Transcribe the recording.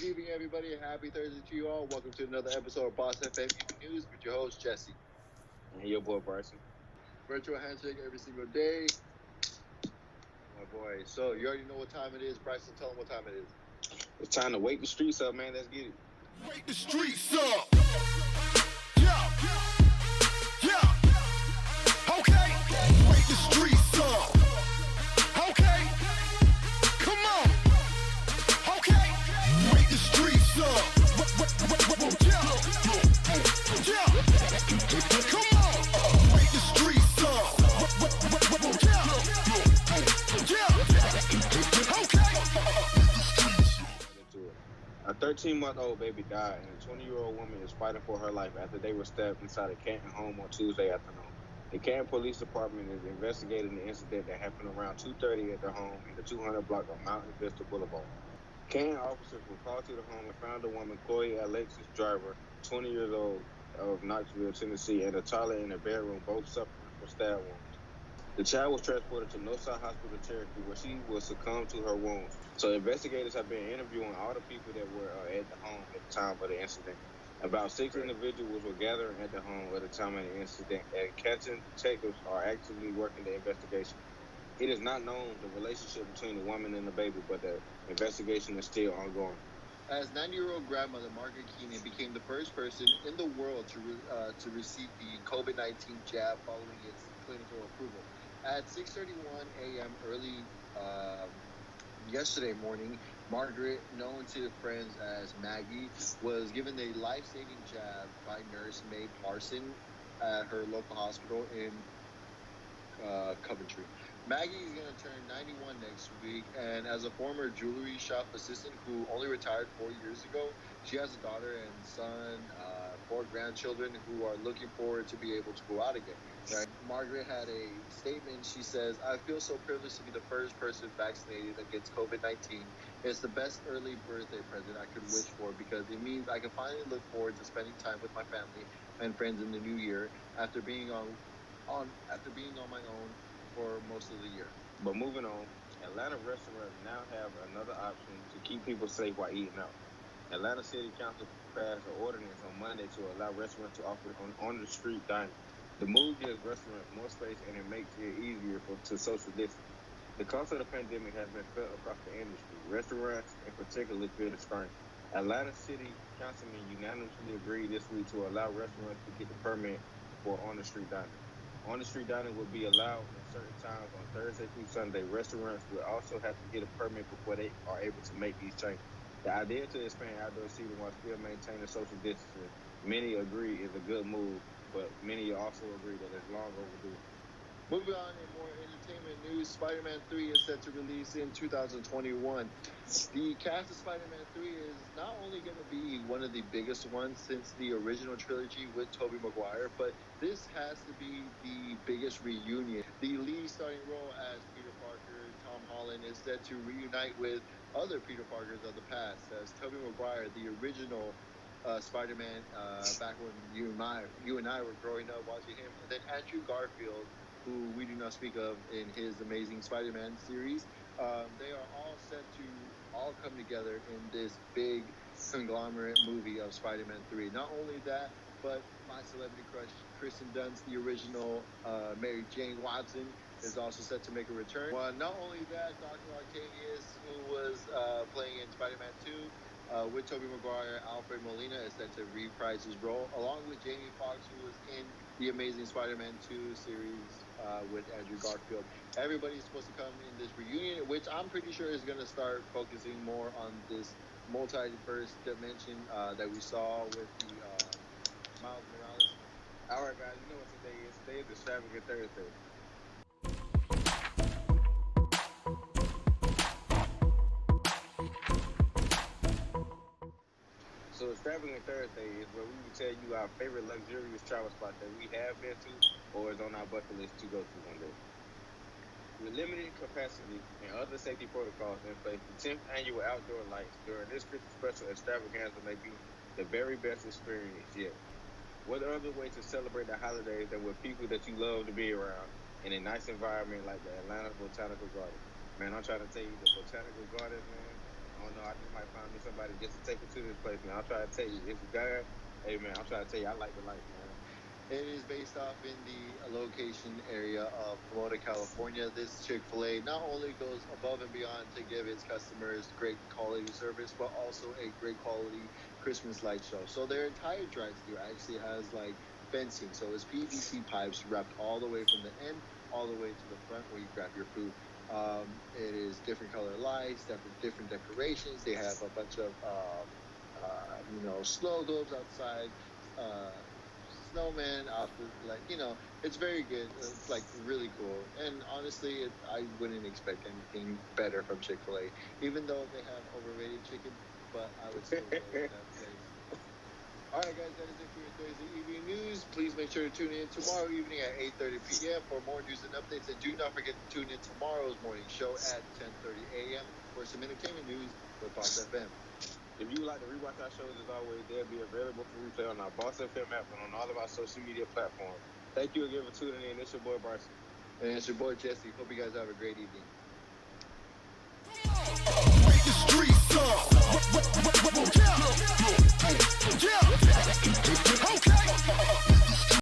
evening, everybody. Happy Thursday to you all. Welcome to another episode of BossFM Evening News with your host, Jesse. And your boy, Bryson. Virtual handshake every single day. My boy. So, you already know what time it is. Bryson, tell them what time it is. It's time to wake the streets up, man. Let's get it. Wake the streets up. Yeah. Okay. Wake the streets up. Okay. Come on. Okay. Wake the streets up. Yeah. Come on. Wake the streets up. Yeah. Okay. A 13-month-old baby died, and a 20-year-old woman is fighting for her life after they were stabbed inside a Canton home on Tuesday afternoon. The Canton Police Department is investigating the incident that happened around 2:30 at the home in the 200 block of Mountain Vista Boulevard. Canton officers were called to the home and found a woman, Chloe Alexis Driver, 20 years old, of Knoxville, Tennessee, and a toddler in a bedroom, both suffering from stab wounds. The child was transported to Northside Hospital, Cherokee, where she will succumb to her wounds. So investigators have been interviewing all the people that were at the home at the time of the incident. About 6 individuals were gathering at the home at the time of the incident, and Canton detectives are actively working the investigation. It is not known the relationship between the woman and the baby, but the investigation is still ongoing. As 90-year-old grandmother Margaret Keenan became the first person in the world to receive the COVID-19 jab following its clinical approval. At 6:31 a.m. early yesterday morning, Margaret, known to friends as Maggie, was given a life-saving jab by nurse Mae Parson at her local hospital in Coventry. Maggie is going to turn 91 next week, and as a former jewelry shop assistant who only retired 4 years ago, she has a daughter and son, 4 grandchildren who are looking forward to be able to go out again. Right? Margaret had a statement. She says, "I feel so privileged to be the first person vaccinated against COVID-19. It's the best early birthday present I could wish for because it means I can finally look forward to spending time with my family and friends in the new year after being on my own for most of the year." But moving on, Atlanta restaurants now have another option to keep people safe while eating out. Atlanta City Council passed an ordinance on Monday to allow restaurants to offer on-the-street dining. The move gives restaurants more space and it makes it easier to social distance. The cost of the pandemic has been felt across the industry. Restaurants, in particular, feel the strain. Atlanta City Councilmen unanimously agreed this week to allow restaurants to get the permit for on-the-street dining. On-the-street dining will be allowed at certain times on Thursday through Sunday. Restaurants will also have to get a permit before they are able to make these changes. The idea to expand outdoor seating while still maintaining social distancing, many agree is a good move, but many also agree that it's long overdue. Moving on in more entertainment news, Spider-Man 3 is set to release in 2021. The cast of Spider-Man 3 is not only going to be one of the biggest ones since the original trilogy with Tobey Maguire, but this has to be the biggest reunion. The lead starting role as Peter Parker, Tom Holland, is set to reunite with other Peter Parkers of the past, as Tobey Maguire, the original Spider-Man, back when you and I were growing up watching him, and then Andrew Garfield, who we do not speak of in his Amazing Spider-Man series. They are all set to all come together in this big conglomerate movie of Spider-Man 3. Not only that, but my celebrity crush, Kristen Dunst, the original Mary Jane Watson, is also set to make a return. Well, not only that, Dr. Octavius, who was playing in Spider-Man 2, with Tobey Maguire, Alfred Molina is set to reprise his role, along with Jamie Foxx, who was in the Amazing Spider-Man 2 series with Andrew Garfield. Everybody's supposed to come in this reunion, which I'm pretty sure is going to start focusing more on this multiverse dimension that we saw with the Miles Morales. All right, guys, you know what today is. Today is Extravagant Thursday. So Extravagant Thursday is where we will tell you our favorite luxurious travel spot that we have been to or is on our bucket list to go to one day. With limited capacity and other safety protocols in place, the 10th annual Outdoor Lights during this Christmas special extravaganza may be the very best experience yet. What other way to celebrate the holidays than with people that you love to be around in a nice environment like the Atlanta Botanical Garden? Man, I'm trying to tell you, the Botanical Gardens, man, don't know. I just might find me somebody just to take it to this place, man. I'll try to tell you. It's God. Hey, man, I'm trying to tell you, I like the life, man. It is based off in the location area of Pomona, California. This Chick-fil-A not only goes above and beyond to give its customers great quality service, but also a great quality Christmas light show. So their entire drive-thru actually has like fencing. So it's PVC pipes wrapped all the way from the end all the way to the front where you grab your food. It is different color lights, different decorations. They have a bunch of snow globes outside, snowman outfit, it's very good. It's like really cool, and honestly, I wouldn't expect anything better from Chick-fil-A, even though they have overrated chicken, but I would still go to that place. All right, guys, that is it for your Thursday evening news. Please make sure to tune in tomorrow evening at 8:30 p.m. for more news and updates, and do not forget to tune in tomorrow's morning show at 10:30 a.m. for some entertainment news with BossFM. If you would like to rewatch our shows, as always, they'll be available for replay on our BossFM app and on all of our social media platforms. Thank you again for tuning in. It's your boy, Bryson. And it's your boy, Jesse. Hope you guys have a great evening. The streets up.